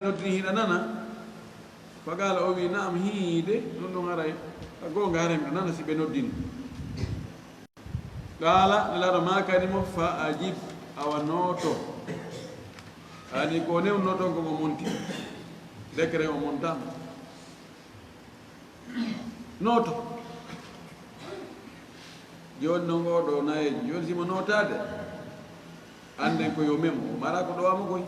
noddini hiɗa nana fagala o wi naam hiide ɗum ɗum haray gonga haray miɗo nana si ɓe noddini qala nelaɗo makanimo fa ajib awa noto ani ko newnoto komo monti décret o montama noto joni no ngoɗo nayeji joni simo notade anden ko yo memo mara ko ɗowama koy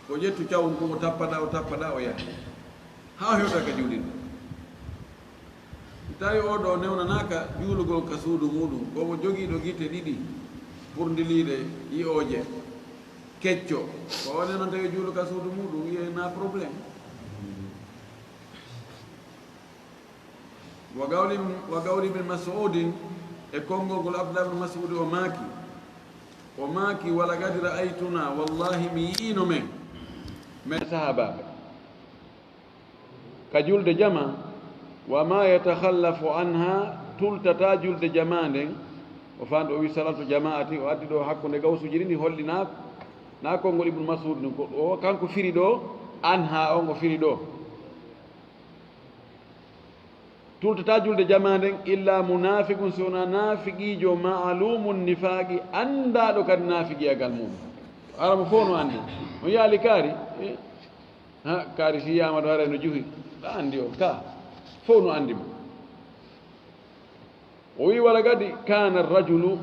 ko ƴettu cawum ko o tappaɗa o yaha ha hewta ka juuɗinɗo tawi oɗo newnanaka juulugol ka suudu muɗum komo joguiɗo guite ɗiɗi pour ndiliɗe yiyoje kecco ko one noon tawi juulu ka suudu muɗum yiyena probléme wa gawli bin mas'udin e konngol ngol abdoulah ibne mas'udi o maaki wala gadi ra'aytuna wallahi mi yiino men sahabaɓe ka julde jama wa ma yatakhallafu anha tultata julde jama nden o fanɗo o wi salatu jama'ati o addi ɗo hakkude gawsuji ɗi holli na konngol ibnu masud ni ko o kanko firi ɗo anha o ngo firi ɗo tultata julde jama nden illa munafiqun si wona nafiqijo ma'lumun nifaqi andaɗo kadi nafiqiyagal mum aramo fof no andi o yaali kaari kaari si yiyama ɗo hara no juhi ɗa andi o ka fof no andimo o wi wala kadi kana rajulu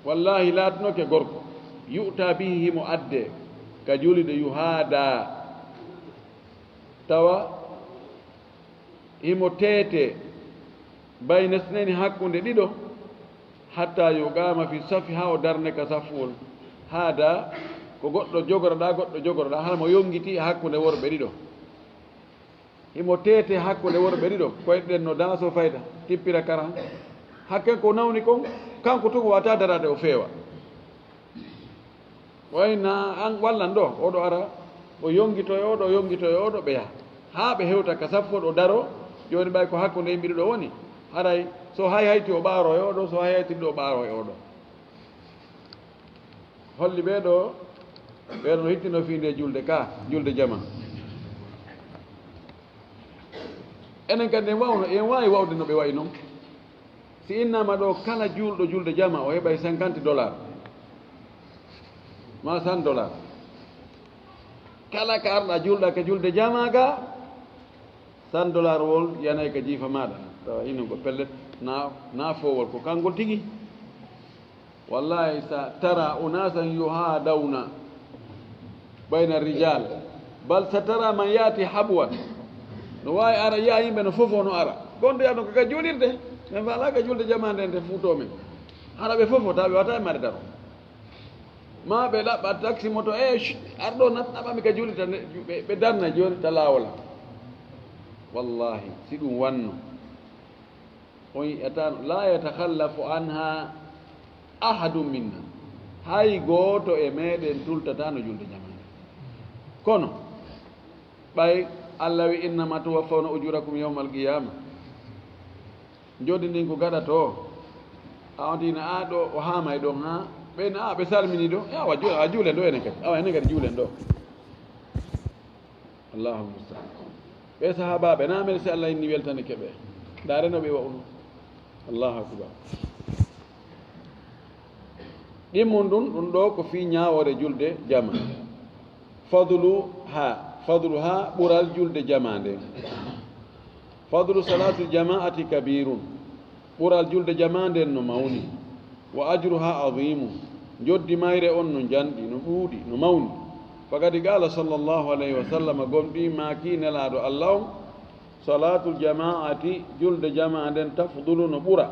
wallahi laatanoke gorko yu'ta bihi himo adde ka julide yuhaada tawa himo teete bayna sneni hakkunde ɗiɗo hatta yugama fi safi ha o darne ka safuwol haada ko goɗɗo jogoroɗa hala mo yongiti hakkunde worɓe ɗiɗo himo teete hakkunde worɓe ɗiɗo koyɗen no danso fayda tippira kara hakke ko nawni kon kanko tun o wata darade o feewa wayna an wallan ɗo oɗo ara o yongitoyo oɗo ɓe yaha ha ɓe hewta ka saffo ɗo daro joni ɓay ko hakkunde yimɓe ɗiɗo woni haray so hayti o ɓaaro e oɗo so haytiɗo o ɓaaro e oɗo holli ɓeeɗo no hittino fiinde julde jama enen kadi en wawi wawde no ɓe wayi noon si innama ɗo kala juulɗo julde jama o heɓay $50 ma $100 kala ka arɗa julɗa ka julde jama ga $100 wol yanay ka jiifa maɗa tawa inen ko pellet na fowol ko kangol tigi wallahi sa tara unasan yuhadawna bayna rijal bal sa tara man yaati habwan no wawi ara yiya yimɓe no fofo no ara gonɗo yaɗon ko ka juulirde min faala ka julde jamande nde fuuto men hara ɓe fofo taw ɓe wata e mare daro ma ɓe ɗaɓɓa taxi moto arɗo ɗaɓami ka juulirta ɓe darna joni ta laawola wallahi si ɗum wanno on yiyata la yatakhallafu anha ahadum minna hay gooto e meɗen tultata no julde jamande kono ɓay allah wi innama tuwaffawna ujurakum yawma alqiyama jodi ndin ko gaɗata o a ontina a ɗo o haamay ɗon ha ɓeyna ɓe salmini ɗo awa juulen ɗo enen kadi awa enen kadi juulen ɗo allahu mustaan ɓe sahabaɓe na men si allah inni weltani keɓe dareno ɓe wawno allahu akbar ɗimmum ɗum ɗo ko fi ñawore julde jama fadlu ha ɓural julde jama nden fadlu salatu jama'ati kabirun ɓural julde jama nden no mawni wa ajruha adimu joddi mayre on no janɗi no ɗuuɗi no mawni fakadi qala sallllahu alayhi wa sallam gomɗi maki nelaɗo allah on salatul jama'ati julde jama nden tafdulu no ɓura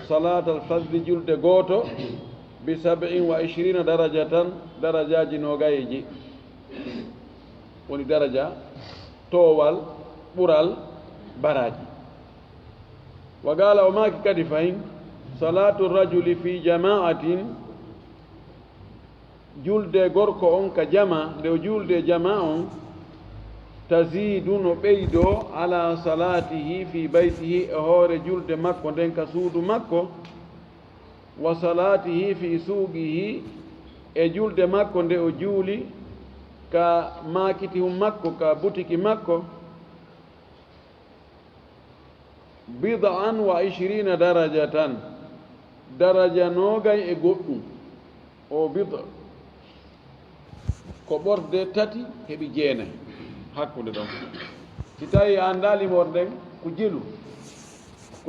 salatal fasdi julde gooto bi 27 darajatan darajaji nogayji woni daraja towal ɓural baraji wa gala o maki kadi fayin salatu rajuli fi jama'atin julde gorko on ka jama nde o julde jama on tazidu no ɓeydo ala salatihi fi baytihi e hoore julde makko nden ka suudu makko wa salatihi fi suuqihi e julde makko nde o juuli ka makiti hum makko ka butiki makko bid'an wa 20 darajatan daraja nogay e goɗɗum o bid'a ko ɓorde tati heɓi jeenayi hakkude ɗon si tawi a anndali morden ko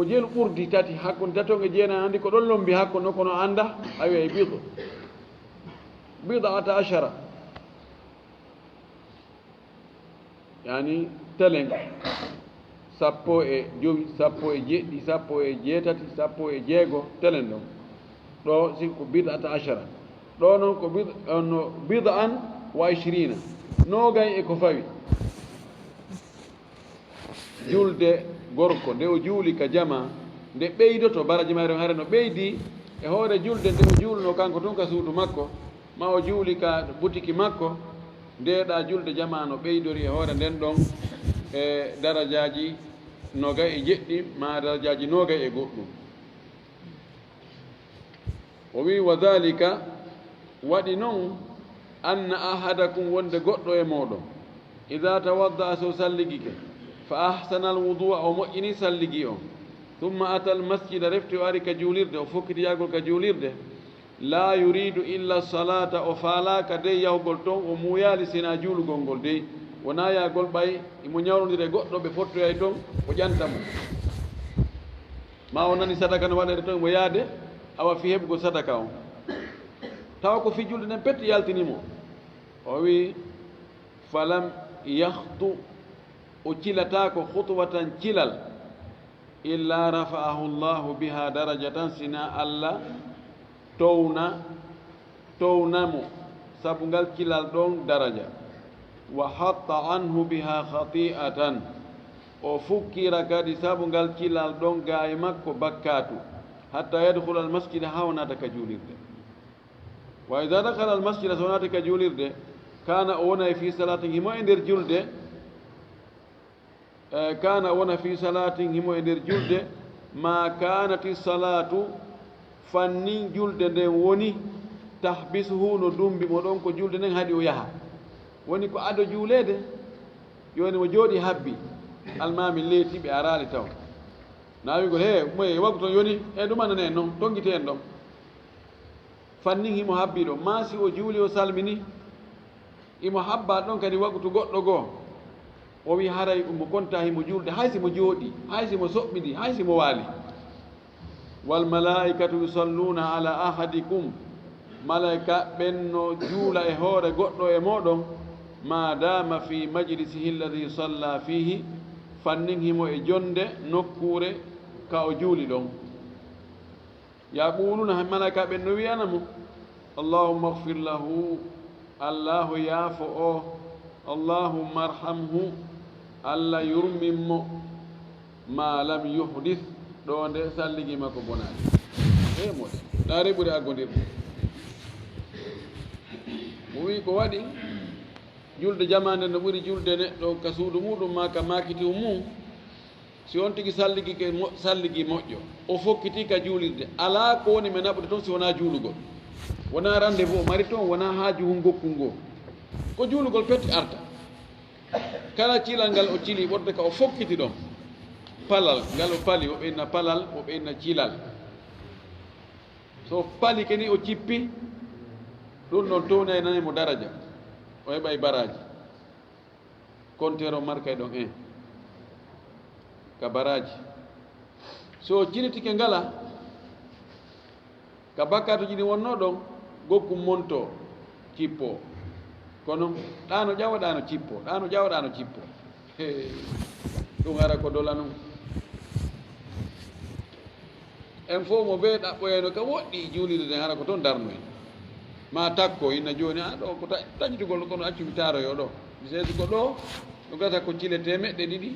jelu ɓurdi tati hakkude taton e jeenayi anndi ko ɗon lombi hakko no kono annda a wiya e bid'ata ashara yani telen sappo e jowi sappo e jeɗɗi sappo e jeetati sappo e jeego telen ɗon ɗo si ko bid'ata ashara ɗo noon ko no bid'an wa 20 nogay e ko fawi julde gorko nde o juuli ka jama nde ɓeydoto baraji mari hare no ɓeydi e hoore julde nde o juulno kanko tun ka suudu makko ma o juuli ka butiki makko ndeɗa julde jama no ɓeydori e hoore nden ɗon e darajaji nogay e jeɗɗi ma darajaji nogay e goɗɗum o wi wa dhalika waɗi noon anna ahadakum wonde goɗɗo e moɗon ida tawadda so salligike fa ahsana alwudua o moƴƴini salligi on thumma ata almasjida refti o ari ka juulirde o fokkitiyagol ka juulirde la yuridu illa salata o faalaka dey yahugol toon o muyali sina juulugol ngol dey wona yahgol ɓay imo ñawlodire goɗɗo ɓe fottoyay toon o ƴanta mo ma o nani sadaka no waɗere toon mo yaade awa fi heɓugol sadaka on tawa ko fi julde nden petti yaltinimo o wi falam yahtu o cilatako khutwatan cilal illa rafa'ahu llahu biha darajatan sina allah townamo sabu ngal cilal ɗon daraja wa hatta anhu biha khati'atan o fukkira kadi sabu ngal cilal ɗon ga e makko bakkatu hatta yadkhula almasjida ha wonata ka juulirde wa ida dakhala almasjida so wonata ka juulirde kana o wona fi salatin himo e nder julde kana wona fi salatin himo e nder julde ma kanati salatu fannin julde nden woni tahbisuhu no dumbi mo ɗon ko julde nden haɗi o yaha woni ko ado juulede yoni mo jooɗi habbi almami leeti ɓe arali taw nawigol he moye waggu toon yoni e ɗumanane en noon tongguite en ɗon fannin himo habbi ɗo maasi o juuli o salmini imo habba ɗon kadi waggu to goɗɗo goo o wi haray mo konta himo julde hay simo jooɗi hay simo soɓɓiɗi hay simo waali wal malaikatu yusalluna ala ahadikum malaika ɓen no juula e hoore goɗɗo e moɗon ma dama fi majlisihi alladi salla fihi fannin himo e jonde nokkure ka o juuli ɗon yaquluna malaika ɓen no wiyana mo allahumma ighfir lahu allahu yaafo o allahumma arhamhu allah yurminmo ma lam yuhdith ɗo nde salligi makko bonaani e moɗe ɗaare ɓuri aggodirde mo wi ko waɗi julde jamande no ɓuri julde neɗɗo ka suudu muɗum ma ka makiti mum si on tigi salligi moƴƴo o fokkiti ka juulirde alaa ko woni me naɓude toon si wonaa juulugol wonaa rendez-vous o mari toon wonaa haaju hum gokkul ngol ko juulugol petti arta kala cilal ngal o cili ɓorde ka o fokkiti ɗon palal ngal o pali o ɓeyna palal o ɓeyna cilal so pali keni o cippi ɗum ɗon towni nanimo daraja o heɓay baraji compteur o markay ɗon 1 ka baraji so cilitike ngala ka bakkatuji ɗi wonno ɗon gokkum monto cippo kono ɗano ƴawa ɗano cippo ɗano ƴawa ɗano cippo ɗum ara ko dola noon en fof mo ɓe ɗaɓɓoyeno ka woɗɗi juulide nden hara ko toon darnoy ma takko inna joni a ɗo ko taƴitugol kono accumi taroyo ɗo mi seedi ko ɗo ɗo gata ko cile temeɗɗe ɗiɗi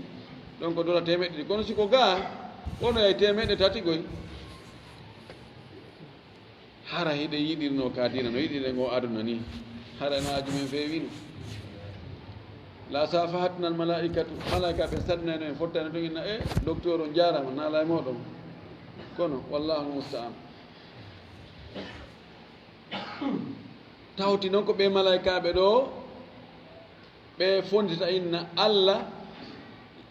ɗon ko dola temeɗɗe ɗiɗi kono siko ga wono yay temeɗɗe tati goy hara hiɗe yiɗirno ka dina no yiɗiren o aduna ni hara no aju men feewino la safahatna al malaikatu malaika ɓe sadnayno en fottano ton inna e docteur o jarama naala e moɗon kono wallahu musta'an tawti noon ko ɓe malaikaɓe ɗo ɓe fondita inna Allah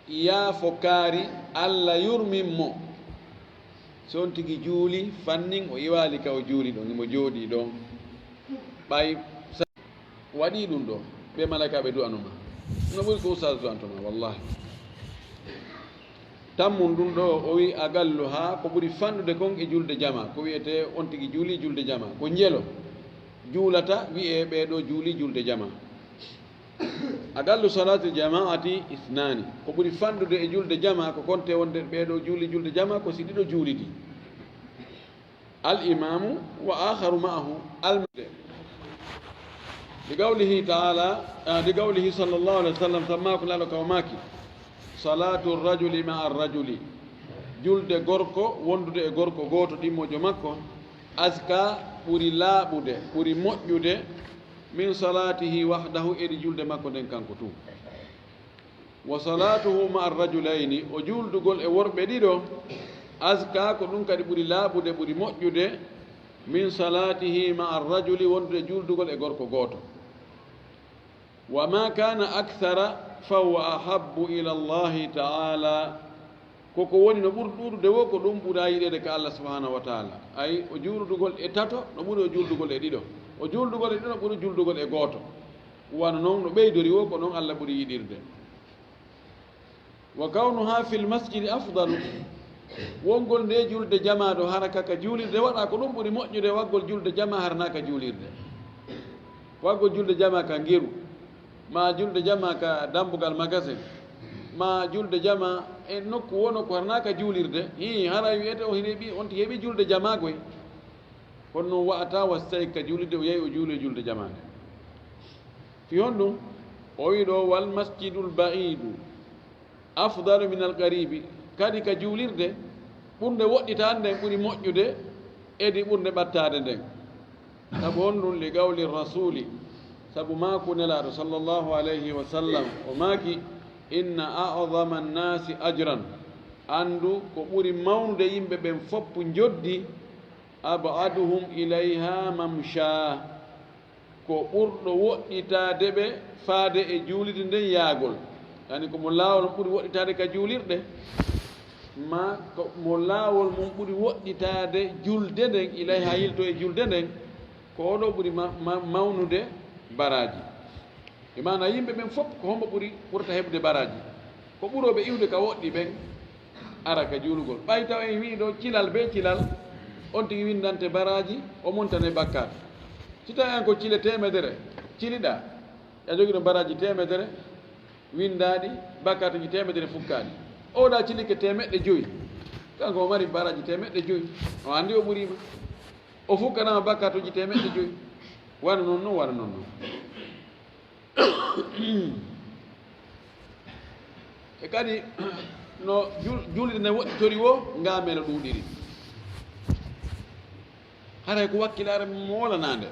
yaafo kaari Allah yurmin mo so on tigi juuli fannin o iwaali ka o juuli ɗon imo jooɗi ɗon ɓay waɗi ɗum ɗo ɓe malakaɓe du'anuma no ɓuri ko ustas du'antoma wallahi tammum ɗum ɗo o wi a gallu ha ko ɓuri fanɗude kon e julde jama ko wiyete on tigi juuli julde jama ko njelo juulata wiye ɓeɗo juuli julde jama a gallu salatu jamaati isnani ko ɓuri fanɗude e julde jama ko konte wonde ɓeɗo juuli julde jama ko si ɗiɗo juulidi al imamu wa akharu ma'ahu almude لقوله تعالى لقوله صلى الله عليه وسلم سماكم لك وماكي صلاة الرجل مع الرجل جلد غوركو وندد غوركو غوتو ديموجو ماكو أزكى بوري لابود بوري موجود من صلاته وحده إلى جلد ماكو دين كانكو تو وصلاته مع الرجلين وجلد غول ورب ديدو أزكى كدون كدي بوري لابود بوري موجود من صلاته مع الرجل وندد جلد غول غوركو غوتو وما كان أكثر فهو أحب إلى الله تعالى كوكو وني نبور دور دو كو دوم بودا يدي ka Allah subhanahu wa ta'ala ay o juuludugol e tato no ɓuri o juuludugol e ɗiɗo o juuludugol e ɗiɗo no ɓuri juuludugol e gooto wano noon no ɓeydori wo ko noon Allah ɓuri yiɗirde wa kawnuha fil masjidi afdalu wongol nde julde jama ɗo hara kaka juulirde waɗa ko ɗum ɓuri moƴƴude waggol julde jama harana ka juulirde waggol julde jama ka ngiru ma julde jama ka dambugal magasin ma julde jama e nokku wono ko harnaka juulirde hara wiyete o heeɓi on heeɓi julde jamagoy kono noon wa'ata wastayi ka juulirde o yehi o juuli julde jama nde fi hon ɗum o wi ɗo wal masjidul ba'idu afdalu min al qaribi kadi ka juulirde ɓurde woɗɗitade nden ɓuri moƴƴude edi ɓurde ɓattade nden sabu hon ɗum li gawli rasuli sabu maako nelaɗo sallllahu alayhi wa sallam o maaki inna a'dama nnasi ajran andu ko ɓuri mawnude yimɓe ɓen foppu joddi abaduhum ilayha mamsha ko ɓurɗo woɗɗitade ɓe faade e juulide nden yaagol yani komo laawol ɓuri woɗɗitade ka juulirɗe ma mo laawol mum ɓuri woɗɗitade julde nden ilayha yilto e julde nden ko oɗo ɓuri mawnude baraji e mana yimɓe ɓen fof ko hombo ɓurta heɓde baraji ko ɓuroɓe iwde ka woɗɗi ɓen ara ka juulugol ɓay taw en wi ɗo cilal be cilal on tigi windante baraji o montane bakkat si tawi en ko cile temedere ciliɗa ya jogui ɗo baraji temedere windaɗi bakkatuji temedere fukkaɗi oɗa cilike temeɗɗe joyyi kanko o mari baraji temeɗɗe joyyi o andi o ɓurima o fukkanama bakkatuji temeɗɗe joyyi wana noon noon wana noon noon e kadi no julde nde woɗɗitori wo ngameno ɗuuɗiri haray ko wakkilare moolanande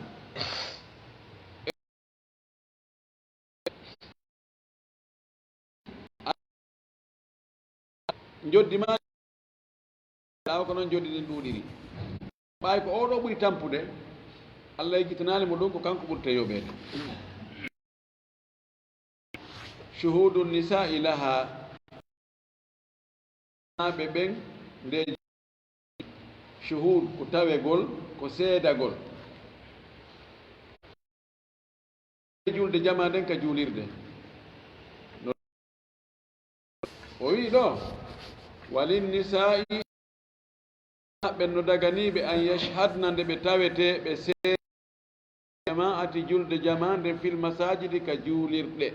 joddima ɗawa ko noon joddi ɗen ɗuuɗiri ɓay ko oɗo ɓuri tampude Allah yejjitanali mo ɗum ko kanko ɓurte yoɓede shuhudu nisa'i laha ɓe ɓen nde shuhud ko tawegol ko seedagol julde jama nden ka juulirde o wi ɗo walin nisa'i ɓen no daganiɓe an yashhadna nde ɓe tawete ɓe see jamaati julde jama nde fil masajidi ka juulirɗe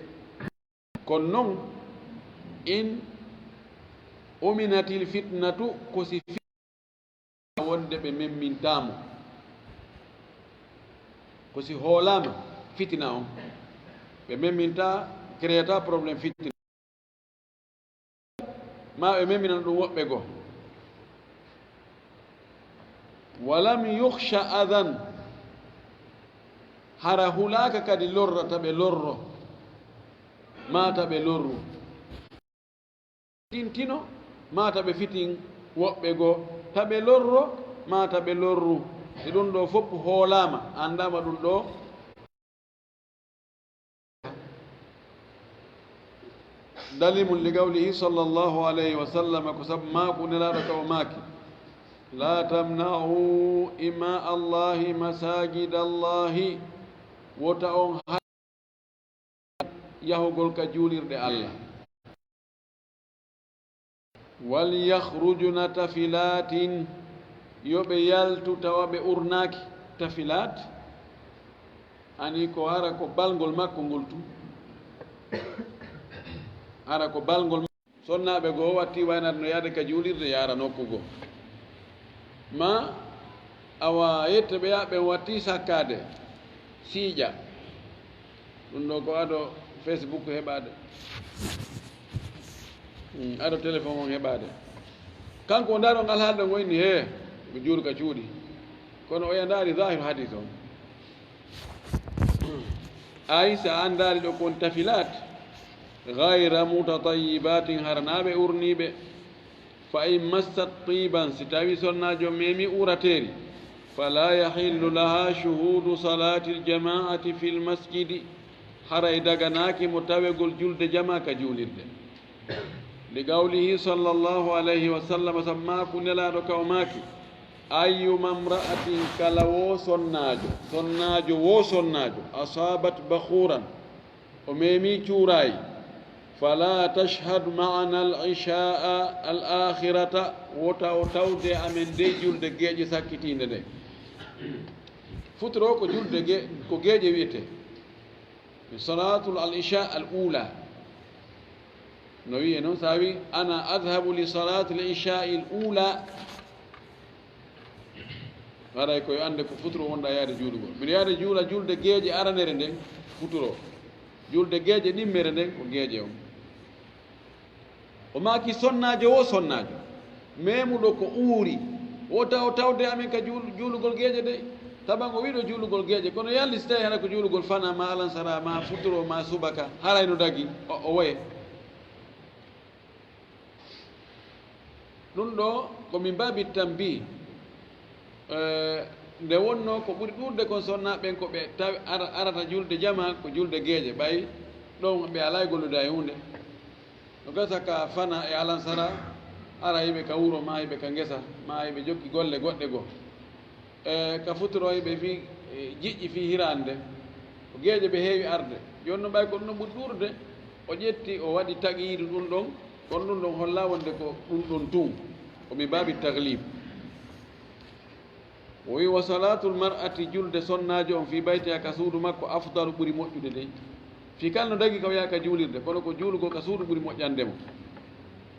kono noon in uminatil fitnatu ko si wonde ɓe memmintamo ko si hoolama fitina on ɓe memminta créata probléme fitina ma ɓe memminana ɗum woɓɓe goo walam yukhsha adan hara hulaka kadi lorrata ɓe lorro mata ɓe lorru tintino mata ɓe fitin woɓɓe goo taɓe lorro mata ɓe lorru e ɗum ɗo fof hoolama andama ɗum ɗo دليل لقوله صلى الله عليه وسلم كسب ماكو نلارك وماكي لا تمنعوا إماء الله مساجد الله وتأون يهوغل كجولير دي الله وليخرجن تفلات يبيالتو توابي أرناك تفلات أني كو هاركو بالغول ماكو ngoltu هاركو بالغول سنة بغو واتي وينات نو يادك جولير دي يارا نوكو ma awa yette ɓe yaɓe watti sakkade siiƴa ɗum ɗo ko aɗo facebook heɓade aɗo téléphone on heɓade kanko ndaaro ngal haalde goyni he ɓe juurka cuuɗi kono o yandaari zahiru hadis on aysa andaari ɗo kon tafilat gayra mutatayibatin haranaɓe urniɓe فإن مست طيبا ستاوي سنة جميمي أورتيري فلا يحل لها شهود صلاة الجماعة في المسجد حرى دغناك متوغل جلد جماعة جولد لقوله صلى الله عليه وسلم سماك نلا ركوماك أيما امرأة كلو صناجو وصناجو أصابت بخورا وميمي توراي فلا تشهد معنا العشاء الآخرة وتوتود أمن دي جلد جيج ساكتين دي فترو كو جلد كو جيج ويته صلاة العشاء الأولى نوي نو ساوي أنا أذهب لصلاة العشاء الأولى هذا يكو عندك فترو وندا ياري جولو من ياري جولا جلد جيج أرانير دي فترو جلد جيج نيمير دي كو جيج يوم o maaki sonnajo wo sonnajo memuɗo ko uuri wota o tawde amin ka juulugol geeƴe de taban o wiɗo juulugol geeƴe kono yalli so tawi hana ko juulugol fana ma alansara ma futuro ma subaka harayno dagi o woye ɗum ɗo komin mbabi tambi nde wonno ko ɓuri ɗurde kon sonnaɓen ko ɓe tawi arata julde jama ko julde geeƴe ɓay ɗon ɓe alay gollude e hunde no gasa ka fana e alansara ara yiɓe ka wuro ma yiɓe ka ngesa ma yiɓe jokki golle goɗɗe goo ka futoro yiɓe fi jiƴƴi fi hirande ko geeƴe ɓe heewi arde joni no ɓay ko ɗum ɗon ɓuri ɗurde o ƴetti o waɗi taqiidu ɗum ɗon kono ɗum ɗon holla wonde ko ɗum ɗon tuu omi baabi taglib o wi wa salatul mar'ati julde sonnajo on fi baytiha ka suudu makko afdalu ɓuri moƴƴude dey fi kala no dagi ka wiya ka juulirde kono ko juulugo ka suudu ɓuri moƴƴandemo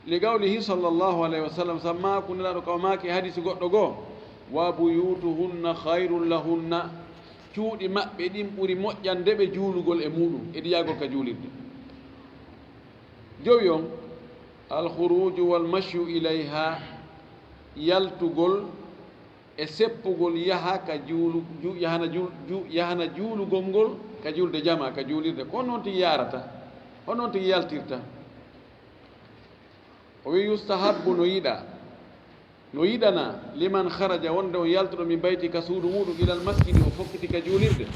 li gawlihi sallllahu alayhi wa sallam sammaku nelaɗo kaw maaki hadisi goɗɗo goo wa buyutuhunna hayrun lahunna cuuɗi maɓɓe ɗin ɓuri moƴƴande ɓe juulugol e muɗum eɗi yagol ka juulirde jowi on alkhuruju walmashyu ilayha yaltugol e seppugol yaha ka yahana juulugol ngol ka julde jama ka juulirde ko noon tigi yarata on noon tigi yaltirta o wi yustahabbu no yiɗana liman haraja wonde o yaltuɗo min bayti ka suudu muɗum ilal masjidi o fokkiti ka juulirde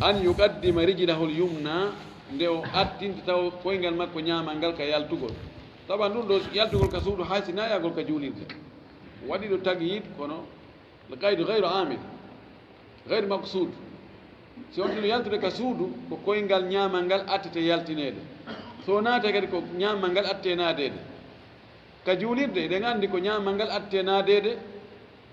an yuqaddima rijlahul yumna nde o attinta taw koyngal makko ñaamal ngal ka yaltugol tawa ɗum ɗo yaltugol ka suudu hay sina yagol ka juulirde waɗi ɗo tagyid kono qaydu gayru amil gayru maqsud si on tino yaltude ka suudu ko koyngal ñaamal ngal attete yaltinede so naate kadi ko ñaamal ngal atte naadede ka juulirde eɗen anndi ko ñaamal ngal atte naadede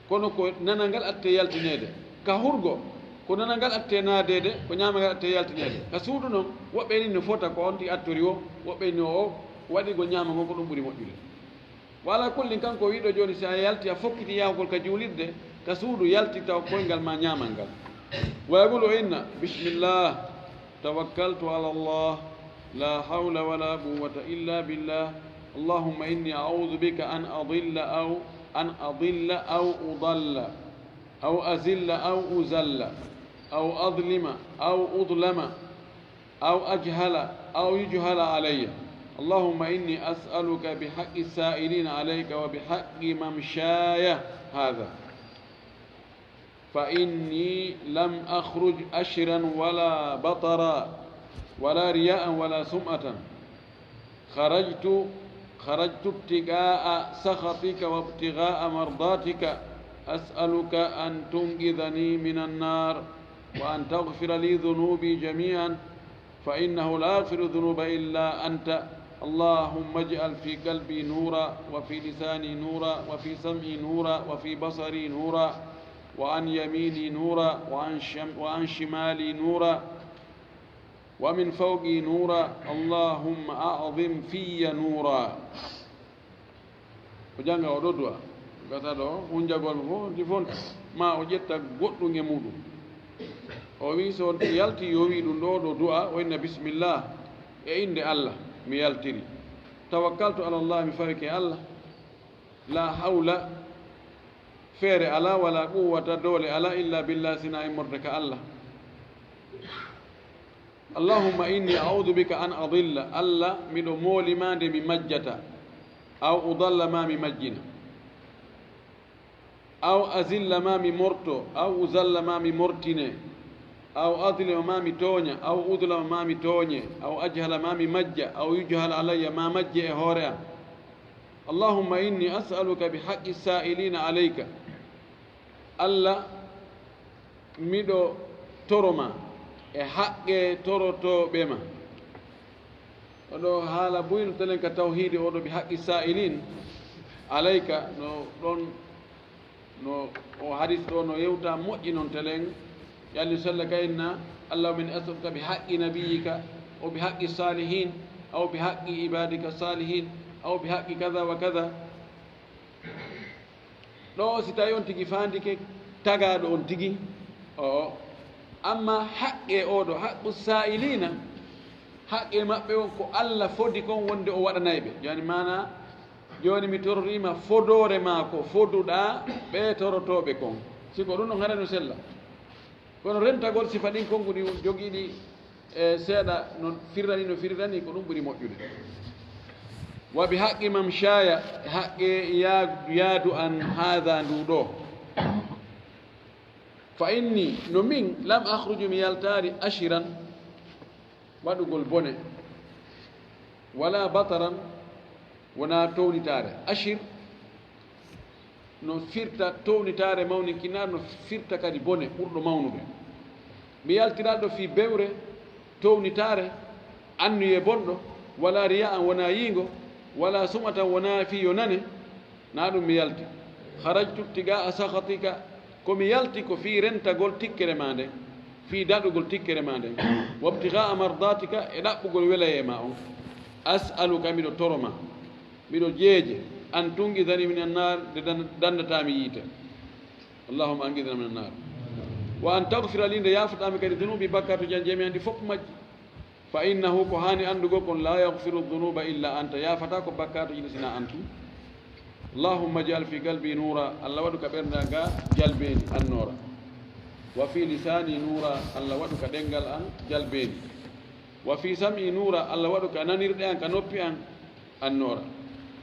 kono ko nanal ngal atte yaltinede ka hurgo ko nanal ngal atte naadede ko ñaamal ngal atte yaltinede ka suudu noon woɓɓe ni no fota ko on ti attori o woɓɓe ni o waɗigo ñaamal ngon ko ɗum ɓuri moƴƴude wala kullin kanko wiiɗo jooni si a yalti a fokkiti yahugol ka juulirde ka suudu yalti taw koyngal ma ñaamal ngal ويقول إن بسم الله توكلت على الله لا حول ولا قوة إلا بالله اللهم إني أعوذ بك أن أضل أو أضل أو أزل أو أزل أو أظلم أو أظلم أو أجهل أو يجهل علي اللهم إني أسألك بحق السائلين عليك وبحق ممشاي هذا فإني لم أخرج أشرا ولا بطرا ولا رياء ولا سمعة خرجت ابتغاء سخطك وابتغاء مرضاتك أسألك أن تنقذني من النار وأن تغفر لي ذنوبي جميعا فإنه لا يغفر الذنوب إلا أنت اللهم اجعل في قلبي نورا وفي لساني نورا وفي سمعي نورا وفي بصري نورا وعن يميني نورا وعن شمالي نورا ومن فوقي نورا اللهم أعظم في نورا وجانغا ودودوا gata ɗo hunjagol fof ndi fon ma o ƴetta goɗɗum e muɗum o wi so yalti yo wi ɗum ɗo ɗo du'a o inna bisimillah e inde allah mi yaltiri tawakkaltu ala llah mi fawike allah la hawla feere ala wala quwwata doole ala illa billah sina e morde ka allah allahumma inni audu bika an adilla allah miɗo moolima nde mi majjata aw udalla ma mi majjina aw azilla ma mi morto aw uzalla ma mi mortine aw adlima ma mi tooña aw udlama ma mi tooñe aw ajhala ma mi majja aw yujhala alayya ma majje e hoore am allahumma inni as'aluka bi haqqi sa'ilina alayka allah miɗo toroma e haqqe torotoɓe ma oɗo haala buyno telen ka tawhide oɗo bi haqqi sa'ilin alayka no ɗon no o hadis ɗo no yewta moƴƴi noon telen yalli salla kayinna allahuma min as'aluka bi haqqi nabiyika o bi haqqi salihin aw bi haqqi ibadika salihin aw bi haqqi kada wa kada ɗo si tawi on tigi fandike tagaɗo on tigi o amma haqqe oɗo haqqu sa'ilina haqqe maɓɓe on ko allah fodi kon wonde o waɗanayɓe yani mana joni mi torrima fodore ma ko foduɗa ɓe torotoɓe kon siko ɗum ɗon haɗano sella kono rentagol sifa ɗin konngudi jogiiɗi e seeɗa no firrani no firrani ko ɗum ɓuri moƴƴude wa bi haqqi mamshaya haqqe yaadu an haada ndu ɗo fa inni no min lam ahruju mi yaltaari ashiran waɗugol bone wala bataran wona townitare ashir no firta townitare mawninkinaɗo no firta kadi bone ɓurɗo mawnude mi yaltiraɗo fi bewre townitare annuye bonɗo wala riya an wona yiingo wala sumatan wona fi yo nane na ɗum mi yalti harajtu tiga a sahatika komi yalti ko fi rentagol tikkere ma nden fi daɗugol tikkere ma nden wabtiga mardatika e ɗaɓɓugol welaye ma on as'aluka miɗo toroma miɗo jeeje an tungidani min annar nde dandatami yiite allahuma angidana min annar wa an tagfira li nde yafutami kadi dunubi bakkatu jan jemi andi fof majji fa innahu ko hani andugo kon la yagfiru dunuba illa anta yafata ko bakkatu jiɗi sina antu allahumma jal fi qalbi nura allah waɗu ka ɓernda ga jalbeni annora wa fi lisani nura allah waɗu ka ɗengal an jalbeni wa fi sam'i nura allah waɗu ka nanirɗe an ka noppi an annora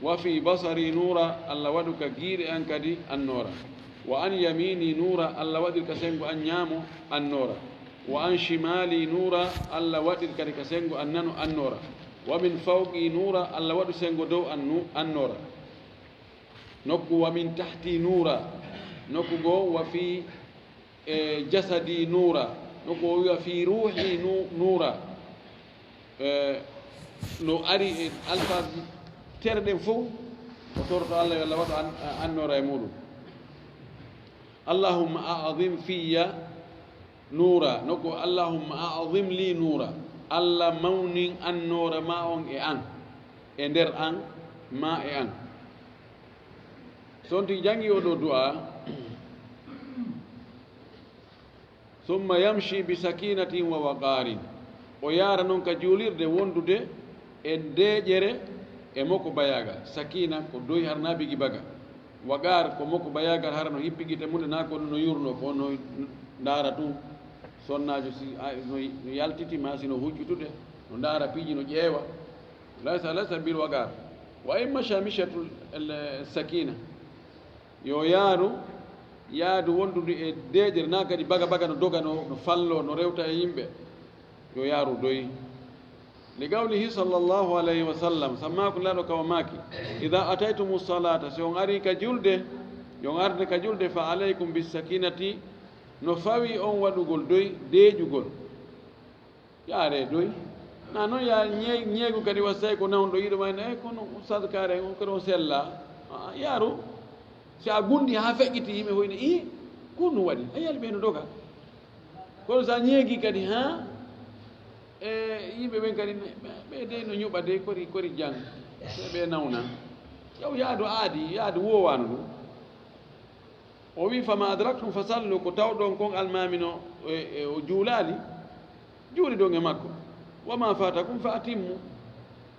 wa fi basari nura allah waɗu ka giiɗe an kadi annora wa an yamini nura allah waɗir ka sengo an ñaamo annora wa an shimali nura allah waɗir kadi ka sengo an nano annora wa min fawqi nura allah waɗu sengo dow annora nokku wa min tahti nura nokku goo wa fi jasadi nura nokku o wiwa fi ruhi nura no ari e alphaji tere ɗen fof o torto allah yo allah waɗo annora e muɗum allahumma a'zim fiya nura nokku allahumma a'zim li nura allah mawnin annora ma on e an e nder an ma e an sonti jangi oɗo du'a summa yamshi bi sakinatin wa waqarin o yaara noon ka juulirde wondude e deƴere e makko bayagal sakina ko doyi har naabigi baga wagar ko makko bayagal hara no hippigite mude na ko no yurno ko no ndaara tum sonnajo si no yaltiti ma sino hujjutude no ndaara piiji no ƴeewa laysa bil wagar wa imma shamishatu sakina yo yaadu wondude e deƴere na kadi baga no doga no fallo no rewta e yimɓe yo yaaru doyi لقوله صلى الله عليه وسلم سماكم لا كوماكي إذا أتيتم الصلاة سيون أري كجلد يون أرد كجلد فعليكم بالسكينة نفاوي أن ودقل دوي دي جقل يا ري دوي نانو يا نيغو كدي وسايكو ناون دو يدو ماين كونو أستاذ كاري كونو سيلا يارو si a gundi ha feƴƴiti yimɓe hoyni kunu waɗi a yiyal ɓeeno doga kono so a ñeegi kadi ha e yimɓe ɓen kadi ɓe de no ñuɓa de kori jang ɓe nawna yaw yaadu aadi yaadu wowano ɗum o wi fama adraktum fa sallu ko tawɗon kon almamino o juulaali juuli ɗon e makko wama fatakum fa atimmu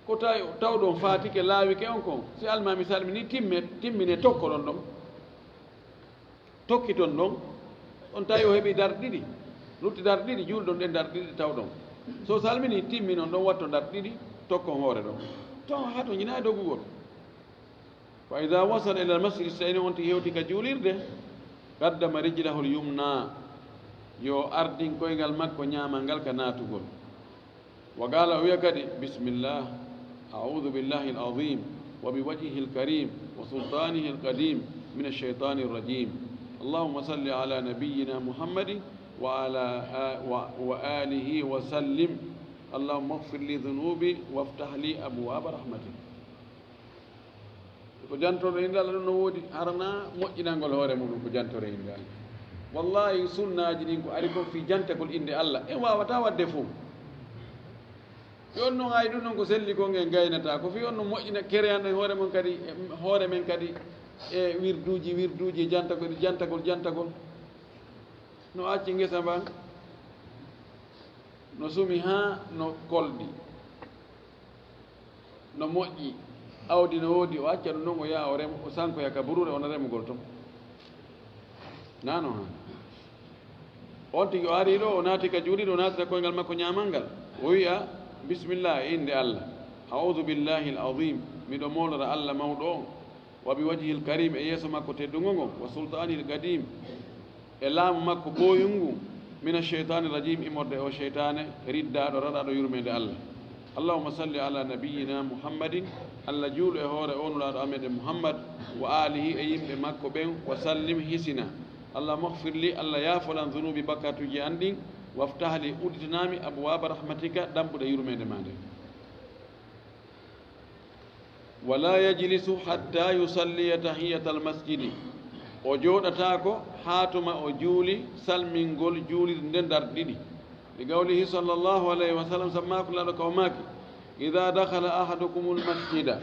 ko tawɗon faatike laawike on kon si almami salmini timmine tokkoɗon ɗon tokkiton ɗon on tawi o heeɓi darɗe ɗiɗi lutti darɗe ɗiɗi juulɗon ɗen darɗe ɗiɗi tawɗon so salmini timmi noon ɗon watto darɗe ɗiɗi tokkon hoore ɗon ton ha to ñina e doggugol fa ida wasala ila almasjid so tawini on ti hewti ka juulirde gaddama rijlahul yumna yo ardin koyngal makko ñaamal ngal ka naatugol wa qala o wiya kadi bisimillah أعوذ بالله العظيم وبوجهه الكريم وسلطانه القديم من الشيطان الرجيم اللهم صل على نبينا محمد وآله وسلم اللهم اغفر لي ذنوبي وافتح لي أبواب رحمتك ko jantoro inde Allah ɗum no woodi harana moƴƴinangol hoore muɗum ko jantoro inde Allah wallahi sunnaji ɗin ko ari ko fi jantagol inde Allah en wawata wadde fof yon noon hay ɗum noon ko selli ko ngen gaynata ko fi on no moƴƴina kereyanɗen hoore mon kadi hoore men kadi e wirduji jantagol no acci ngesa mban no sumi ha no kolɗi no moƴƴi awdi no woodi o acca ɗum noon o yaha o rema o sankoya ka burure ono remugol toon nano han on tigi o ari ɗo o naati ka juuliɗo o naatita koyngal makko ñamal ngal o wiya bisimillah inde Allah a'udhu billahi al-azim miɗo molora Allah mawɗo on wa bi wajhi al-karim e yeeso makko teddungo ngo wa sultani al-qadim e laamu makko ɓooyungu min ash-shaytani rajim imorde o sheytane riddaɗo raɗaɗo yurmede Allah allahumma salli ala nabiyyina muhammadin Allah juulo e hoore onulaɗo amede muhammad wa alihi e yimɓe makko ɓen wa sallim hisina allahumma ighfir li Allah yaafolan dhunubi bakkatuji an ɗin waftahli udditanami abwaba rahmatika ɗamɓuɗe yurmede ma nde wala yajlisu hatta yusalliya tahiyata almasjidi o jooɗatako haatuma o juuli salmingol juulide nden darɗiɗi li gawlihi sallllahu alayhi wa sallam sammakulaɗo kawmaki ida dakhala ahadukum lmasjida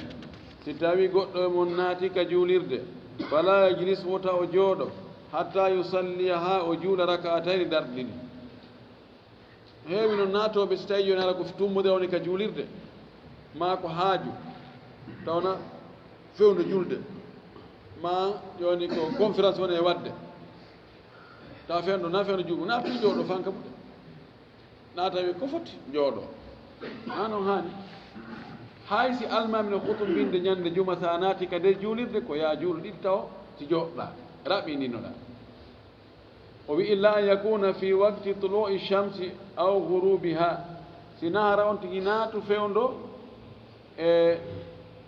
si tawi goɗɗo e mon naati ka juulirde fala yajlis wota o jooɗo hatta yusalliya ha o juula raka'atayni darɗiɗi heewi no naatoɓe so tawi joni ala ko tummude woni ka juulirde ma ko haaju tawna fewndo julde ma joni ko conférence woni e wadde taw fewndo na fewndo juuɗo na pi jooɗo fanka muɗe na tawi ko foti jooɗo ha noon haani hay si almami no hutumbinde ñande juma sa naati ka nder juulirde ko ya juulo ɗiɗi taw si jooɗɗa raɓɓininoɗa o wi illa an yakuna fi waqti tulu'i shamsi aw ghurubiha si nahara on tigi naatu fewndo e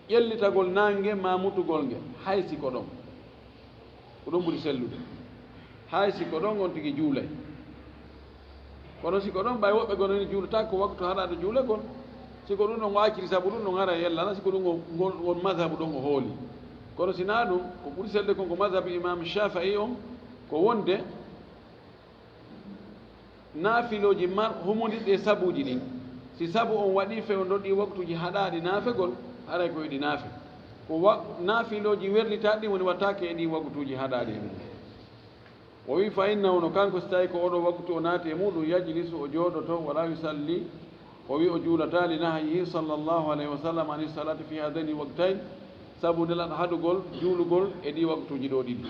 ƴellitagol nangue ma mutugol nge hay si ko ɗon ko ɗum ɓuri sellude hay si ko ɗon on tigi juulay kono si ko ɗon ɓay woɓɓe gononi juulata ko waktu haɗaɗo juulegol si ko ɗum ɗon o acciri saabu ɗum ɗon ara yellana si ko ɗum won madhabu ɗon o hooli kono sina ɗum ko ɓuri selde kon ko madhabu imam Shafi'i on ko wonde naafiloji humodiɗɗe sabuji ɗin si sabu on waɗi fewndo ɗi waktuji haɗaɗi naafegol haray ko yiɗi naafe ko naafiloji werlitaɗi woni wattake e ɗi waktuji haɗaɗi e mum o wi fa innahu no kanko so tawi ko oɗo waktu o naati e muɗum yajlisu o jooɗoto wala yusalli o wi o juulata li nahyihi sallllahu alayhi wa sallam ani salati fi hadaini waqtayn sabu nelaɗo haɗugol juulugol e ɗi waktuji ɗo ɗiɗi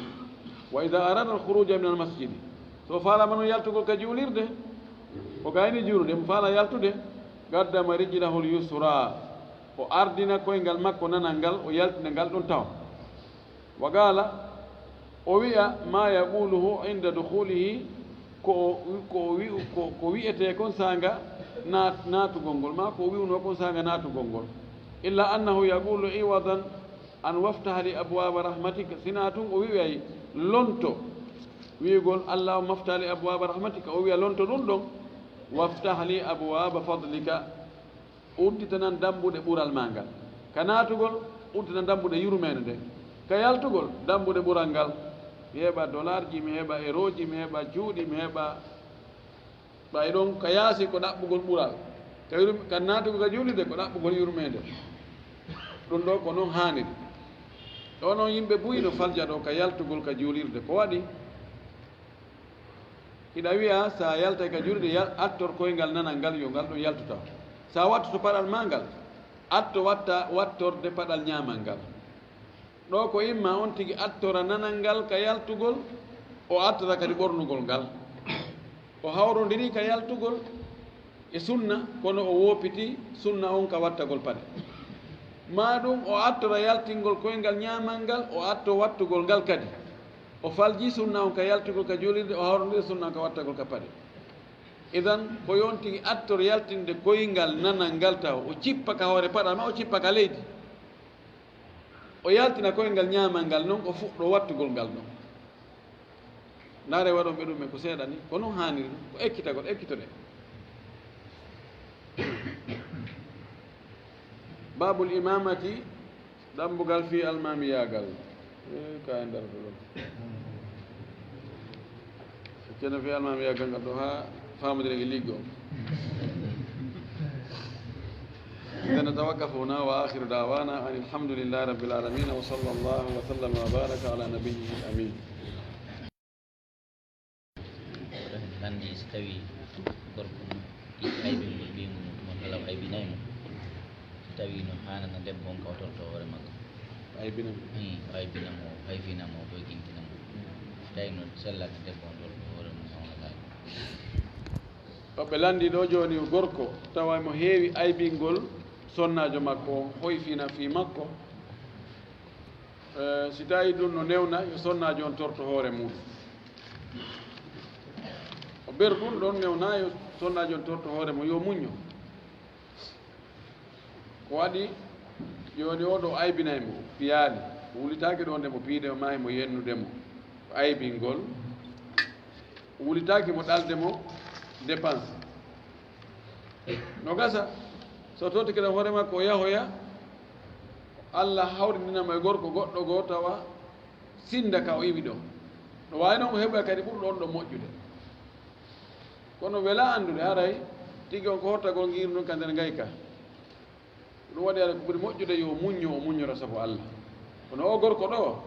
wa ida arada al khuruja min al masjidi so faalama no yaltugol ka juulirde ko gayni juulude mo faala yaltude gaddama rijlahul yusra o ardina koyngal makko nanal ngal o yaltina ngal ɗon taw wa gala o wiya ma yaquluhu inda dukhulihi ko wi'ete kon sanga naatugol ngol ma ko wiwno kon sanga naatugol ngol illa annahu yaqulu iwadan an waftaha li abwaba rahmatika sina tun o wi'ay lonto wiigol allahumma aftah li abwaba rahmatika o wiya lonto ɗum ɗon waftah li abwaba fadlika udditanan dambuɗe ɓural ma ngal ka naatugol uddita dambuɗe yurmede nde ka yaltugol dambuɗe ɓural ngal mi heɓa dollar ji mi heɓa euro ji mi heɓa cuuɗi mi heɓa ɓay ɗon ka yaasi ko ɗaɓɓugol ɓural ka naatugo ka juulide ko ɗaɓɓugol yurmede ɗum ɗo ko noon haaniri ɗo noon yimɓe buyino falja ɗo ka yaltugol ka juulirde ko waɗi hiɗa wiya sa yaltay ka juulirde attor koyngal nanal ngal yo ngal ɗum yaltuta sa wattoto paɗal ma ngal atto wattorde paɗal ñaamal ngal ɗo ko imma on tigi attora nanal ngal ka yaltugol o attata kadi ɓornugol ngal o hawrodiri ka yaltugol e sunna kono o woppiti sunna on ka wattagol paɗe ma ɗum o attora yaltingol koyngal ñaamal ngal o atto wattugol ngal kadi o falji sunna on ka yaltugol ka juulirde o hawrodiri sunna on ka wattagol ka paɗe idan ko yon tigi attor yaltinde koyngal nanal ngal taw o cippa ka hoore paɗal ma o cippa ka leydi o yaltina koyngal ñaamal ngal noon o fuɗɗo wattugol ngal noon ndaare waɗon ɓe ɗum e ko seeɗa ni ko noon haaniri ko ekkitagol ekkitoɗe babul imamati ɗambugal fi almamiyagal ka e nder ɗo ɗon ceerno fi almamiyagal ngal ɗo ha famodire e liggo إذا نتوقف هنا وآخر دعوانا أن الحمد لله رب العالمين وصلى الله وسلم وبارك على نبيه الأمين. Landi so tawi gorko aybingol ɓiyngol mum mon kala o aybinaymo so tawi no hanana debbo on kawtorto hoore makko aybinamo aybinamo hayfinamo ɓoy gintinamo so tawi no sellaka debbo on ɗorto hoore mum hawnatako ɓe landi ɗo joni gorko tawa mo heewi aybingol sonnajo makko hoyfina fi makko si tawi ɗum no newna yo sonnajo on torto hoore muɗum o ɓer ɗum ɗon newna yo sonnajo on torto hoore mo yo muño ko waɗi joni oɗo aybinaymo piyaali o wulitaki ɗo nde mo piide o maahi mo yennudemo ko aybingol o wulitaki mo ɗaldemo dépense no gasa so totikira hoore makko o yahoya allah hawrindinamo e gorko goɗɗo goo tawa sinda ka o iwi ɗo no wawi noon o heɓoya kadi ɓurɗo on ɗo moƴƴude kono wela andude haray tigi on ko hottagol ngir ɗum ka nder gayka ɗum waɗi ara ko ɓuri moƴƴude yo muñño o muññora sabu allah kono o gorko ɗo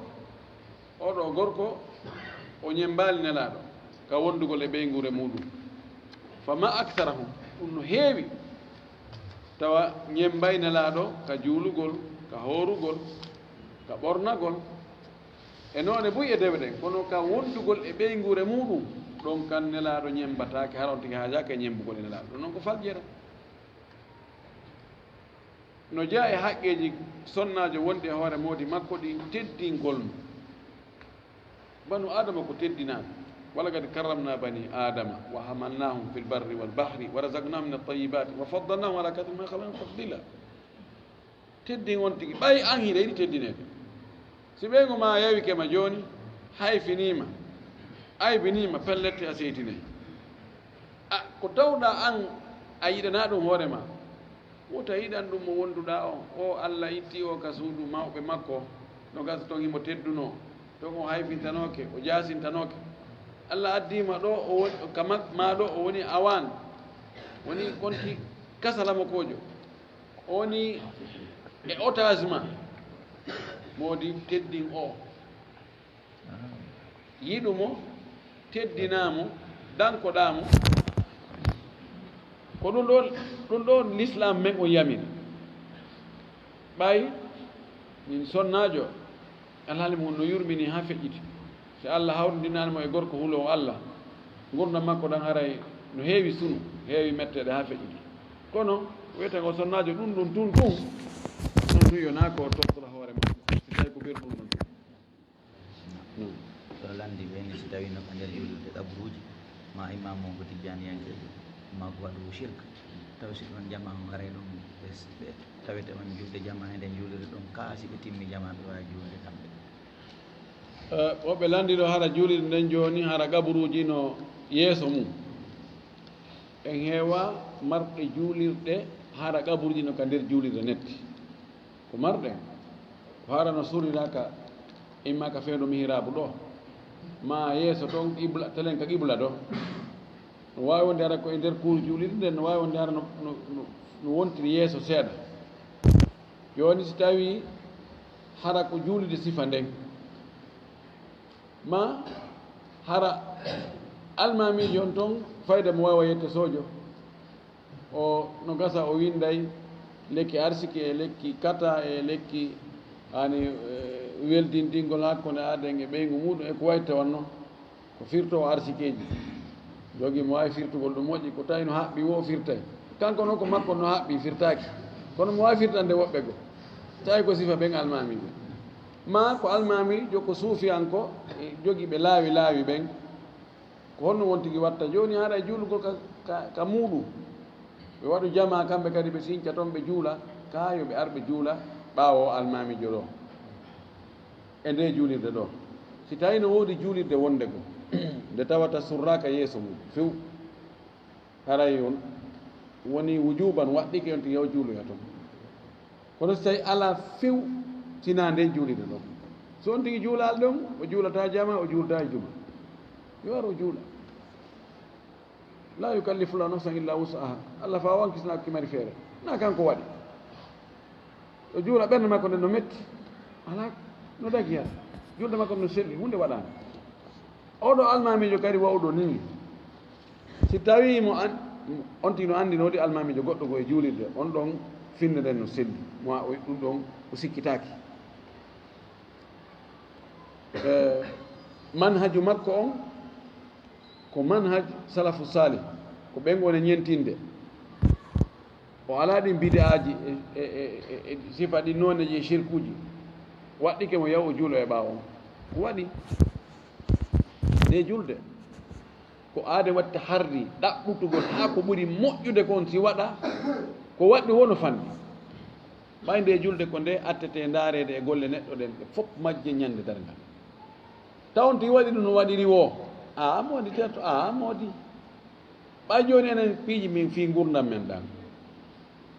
oɗo gorko o ñembali nelaɗo ka wondugol e ɓeygure muɗum fama actarahum ɗum no heewi tawa ñembay nelaɗo ka juulugol ka hoorugol ka ɓornagol e noone buy e dewe ɗen kono ka wondugol e ɓeygure muɗum ɗon kan nelaɗo ñembatake haron tigi haajaka e ñembugol e nelaɗo ɗum noon ko faljera no jaa e haqqeji sonnajo wonɗi e hoore moodi makko ɗi teddingol mo banu adama ko teddinaɓe ولقد كرمنا بني آدم وحملناهم في البر والبحر ورزقناهم من الطيبات وفضلناهم على كثير من خلقنا تفضيلا تدين وانتي باي انهي ليدي تدينك سيبيغو ما يوي كما جوني هاي فينيما اي بنيما بلت اسيتيني ko tawɗa an a yiɗana ɗum hoorema wota yiɗan ɗum mo wonduɗa o allah itti o ka suudu mawɓe makko no gasa ton himo tedduno ton o hayfintanoke o jasintanoke allah addima ɗo o woni ma ɗo o woni awan woni konti kasalama kojo o woni e otage ma moodi teddin o yiɗumo teddinamo dankoɗamo ko ɗum ɗo l'islam men o yamiri ɓay min sonnajo alhaali mum no yurmini ha feƴƴiti si allah hawrindinanimo e gorko hulo o allah gurdam makko ɗan haray no heewi sunu heewi metteɗe ha feƴƴiti kono wiyete ko sonnajo ɗum ɗum tun ɗum ɗum ɗum yo naa ko tottora hoore makko si tawi ko ɓerɗum ɗum so landi ɓeni so tawi no ko nder julde ɗabruji ma imam mo ko tijaniyanke ma ko waɗu shirk taw si ɗon jama on are ɗum ɓe tawete on julde jama e nden juulire ɗum ka si ɓe timmi jama ɓe wawi juulde kamɓe woɓɓe landiɗo hara juulirde nden joni hara gaburuji no yeeso mum en heewa marɗe juulirɗe hara gaburuji no ka nder juulirde netti ko marɗen ko hara no suriraka imma ka feewno mihirabu ɗo ma yeeso toon qibla telen ka qibla ɗo no wawi wonde hara koye nder kuur juulirde nden no wawi wonde hara no wontiri yeeso seeɗa joni si tawi hara ko juulide sifa nden ma hara almamijo on toon fayda mo wawa yette sojo o no gasa o winday lekki arsiki e lekki kata e lekki ani weldindingol hakkunde aden e ɓeygu muɗum e ko wayi tawanno ko firto arsikeji jogi mo wawi firtugol ɗum moƴƴi ko tawi no haɓɓi wo firtay kanko noon ko makko no haɓɓi firtaki kono mo wawi firtande woɓɓe go tawi ko sifa ɓen almamiɓe ma ko almamijo ko suufiyanko jogi ɓe laawi ɓen ko honno wontigi watta joni haɗa e juulugol ka muɗum ɓe waɗu jama kamɓe kadi ɓe sinca toon ɓe juula ka yo ɓe arɓe juula ɓaawo almamijo ɗo e nde juulirde ɗo si tawi no woodi juulirde wonde go nde tawata surraka yeeso mum few haray on woni wujuban waɗɗike on tigi yaw juuloya toon kono so tawi ala few tina nden juulirde ɗon so on tigi juulal ɗon o juulata jama o juulata e juma yo ar o juula la yukallifu llahu nafsan illa wusaha allah fa wankisna kimari feere na kanko waɗi o juula ɓernde makko nden no metti ala no dagi hen julde makko no selli hunde waɗani oɗo almamijo kadi wawɗo ni si tawi on tigi no andi no waɗi almamijo goɗɗo go e juulirde on ɗon finde nden no selli mo ɗum ɗon o sikkitaki manhaju makko on ko manhaj salafu salih ko ɓen gone ñentinde o ala ɗi bid'aji e sifa ɗi noneji e shirkuji waɗɗike mo yaw o juulo e ɓaawo on waɗi nde julde ko aade watta harri ɗaɓɓutugol haa ko ɓuri moƴƴude kon si waɗa ko waɗɗi wono fanni ɓay nde julde ko nde attete ndaarede e golle neɗɗo ɗen ɗe fof majje ñande darngal tawon ti waɗi ɗum no waɗiri wo a moodi terto a moodi ɓay jooni enen piiji min fii gurdam men ɗan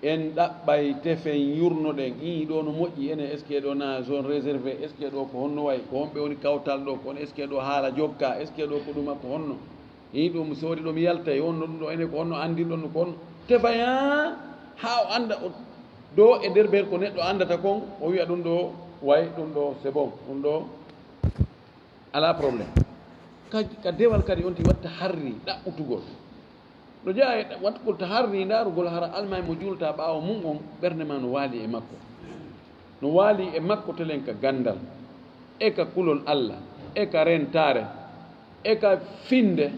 en ɗaɓɓay tefen yurnoɗen i ɗo no moƴƴi ene est ce que ɗo na zone réservé est ce que ɗo ko honno way ko honɓe woni kawtal ɗo kono est ce que ɗo haala jokka est ce que ɗo ko ɗuma ko honno i ɗum so waɗi ɗo mi yaltay honno ɗum ɗo ene ko honno andinɗon no ko honno tefay ha o anda ɗo e nder ɓen ko neɗɗo andata kon o wiya ɗum ɗo way ɗum ɗo c'est bon ɗum ɗo ala probléme ka dewal kadi on ti watta harri ɗaɓɓutugol no jeeya e wattugol ta harri ndarugol hara alma mo julta ɓaawo mum on ɓernde ma no waali e makko no waali e makko telen ka gandal e ka kulol allah e ka rentare e ka finde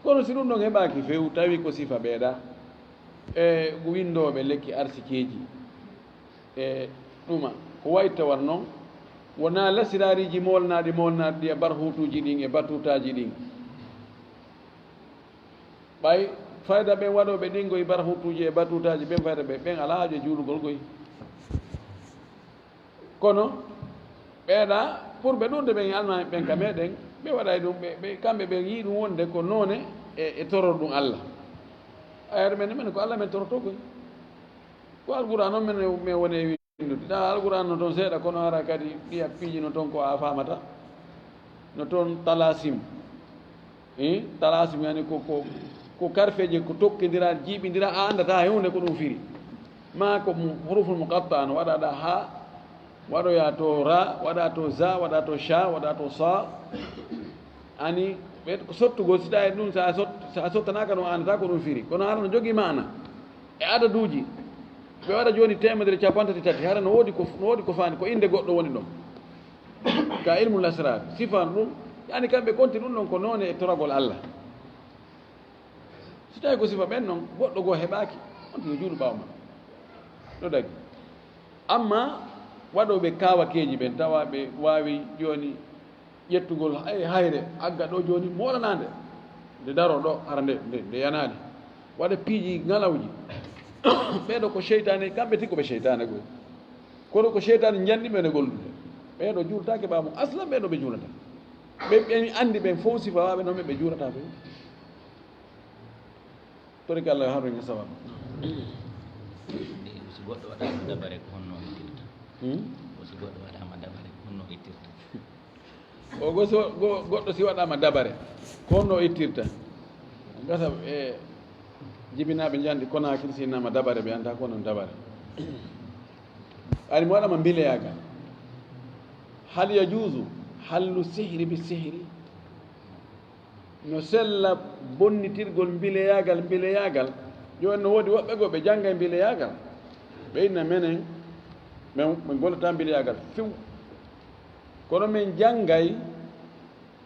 kono si ɗum ɗon heɓaki few tawi ko sifa ɓeeɗa e windoɓe lekki arsikeji e ɗuma ko wayi tawat noon wona lasirariji molnaɗi ɗi e barhutuji ɗin e batutaji ɗin ɓay fayda ɓen waɗoɓe ɗingoye barhutuji e batutaji ɓen fayda ɓe ɓen ala haajo juulugol goy kono ɓeeɗa pour ɓe ɗum de ɓen alma ɓen ka meɗen ɓe waɗay ɗum ɓe kamɓe ɓe yii ɗum wonde ko noone e toror ɗum allah ayere men men ko allah men toroto koy ko alqouran noon men woni e windude ɗa alqouran no toon seeɗa kono ara kadi ɗiya piiji no toon ko a famata no toon talasim talasim yani ko karfeje ko tokkidira jiiɓidira a andata hewnde ko ɗum firi ma ko huruful muqatta no waɗaɗa ha waɗoya to ra waɗa to za waɗa to cha waɗa to sa ani ɓe ko sottugol si tawi ɗum sa sottanaka no andata ko ɗum firi kono hara no jogui mana e adaduji ɓe waɗa joni temedere capantati tati hara no woodi ko fani ko inde goɗɗo woni ɗon ka ilmul asrar sifan ɗum yani kamɓe konti ɗum ɗon ko noone e toragol allah si tawi ko sifa ɓen noon goɗɗo goo heɓaki on yo juuɗo ɓaw ma ɗo dagi amma waɗoɓe kawakeji ɓen tawa ɓe wawi joni ƴettugol hayre agga ɗo joni moɗanade nde daro ɗo ara nde yanade waɗa piiji ngalawji ɓeeɗo ko cheytane kamɓe ti koɓe cheytane goy kono ko cheytane janɗiɓe ne gollude ɓeeɗo juuratake ɓamum aslan ɓeeɗo ɓe juurata ɓe andi ɓen fof sifawaɓe noon ɓe juurata ɓe toriki allah harroñe sawabu so goɗɗo waɗama dabare ko honno ittirta so goɗɗo waɗama dabare ko honno ittirta o goɗɗo si waɗama dabare ko honno ittirta gasa e jibinaɓe jandi Konakiri sinama dabare ɓe anta ko noon dabare ani mo waɗama mbileyagal hal yajuusu hallu sihri bi sihri no sella bonnitirgol mbileyagal joni no woodi woɓɓe goo ɓe jangga e mbileyagal ɓe inna menen min gollata mbileyagal few kono min janggay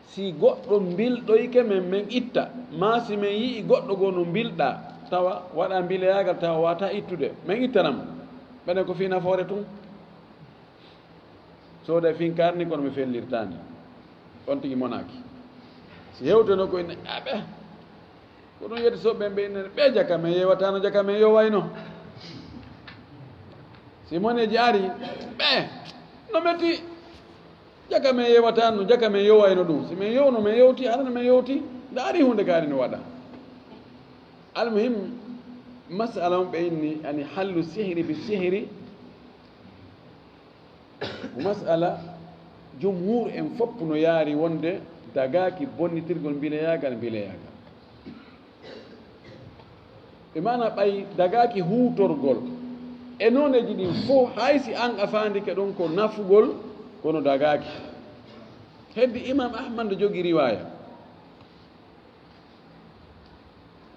si goɗɗo mbilɗoyke min itta ma si min yii goɗɗo goo no mbilɗa tawa waɗa mbileyagal tawa wata ittude min ittanam ɓenen ko fi nafoore tun sooda finkarni kono mi fellirtani on tigi monaki si hewteno ko inne aɓe ko ɗum yetti soɓɓe ɓe inne ɓe jaka men yewatano jaka men yowayno si moneji ari ɓe no metti jaka men yewatano jaka men yowayno ɗum si min yowno min yewti arana min yewti nda ari hunde kaari no waɗa almuhim masala on ɓe inni ani hallu sihri bi sihri masala jumhur en fopp no yaari wonde dagaki bonnitirgol mbileyagal ɓe mana ɓay dagaki huutorgol e nooneji ɗin fof haysi an a fandike ɗon ko nafugol kono dagaki heddi imam ahmad nde jogi riwaya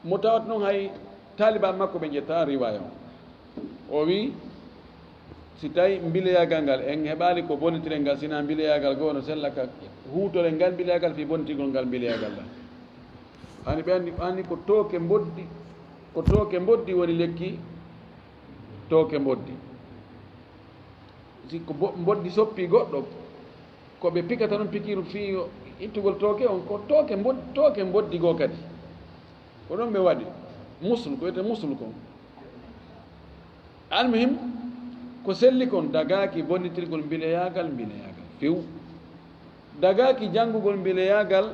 mo tawat noon hay taliban makko ɓe ƴetta riwaya o wi si tawi mbileyagal ngal en heɓali ko bonitiren ngal sina mbileyagal goo no sella ka huutore ngal mbileyagal fi bonitigol ngal mbileyagal la hani ɓe andi ko tooke mboddi woni lekki tooke mboddi si ko mboddi soppi goɗɗo koɓe pikata noon pikiru fi ittugol tooke on ko tooke mboddi goo kadi ko ɗon ɓe waɗi muslu ko wiyete muslu kon almuhim ko selli kon dagaki bonnitirgol mbileyagal few dagaki janngugol mbileyagal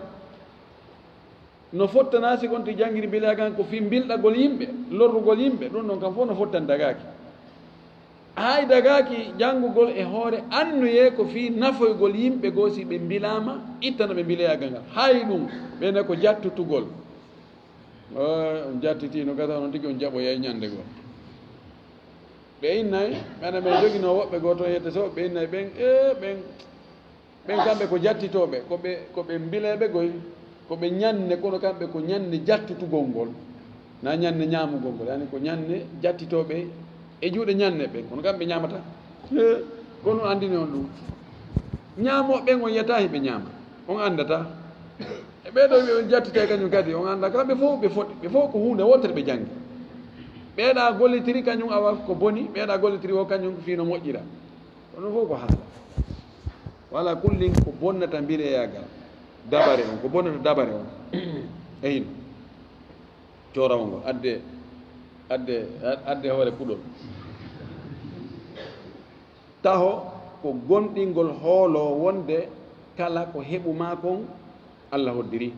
no fottanasi kon to janngiri mbileyagal ko fi mbilɗagol yimɓe lorrugol yimɓe ɗum ɗon kam fof no fottan dagaki hay dagaki janngugol e hoore annoye ko fi nafoygol yimɓe goo si ɓe mbilama ittana ɓe mbileyagal ngal hay ɗum ɓene ko jattutugol on jattiti no gata noon tigi on jaɓoyay ñande goo ɓe innayi ɓena ɓe jogino woɓɓe goo to yette so ɓe innayi ɓen kamɓe ko jattitoɓe koɓe mbileɓe goy koɓe ñanne kono kamɓe ko ñanne jattutugol ngol na ñanne ñamugol ngol yani ko ñanne jattitoɓe e juuɗe ñanne ɓen kono kamɓe ñamata kono andini on ɗum ñamoɓen on yiyata heɓe ñama on andata e ɓeɗo ɓe jattite kañum kadi on anda kamɓe fof ɓe foɗi ɓe fof ko hunde wotere ɓe janggi ɓeeɗa gollitiri kañum awa ko boni ɓeeɗa gollitiri o kañum ko fino moƴƴira onon fof ko haala wala kullin ko bonnata mbileyagal dabare on ko bonnata dabare on eyin corawo ngo adde hoore puɗol taho ko gonɗingol hoolo wonde kala ko heɓuma kon Allah hoddiri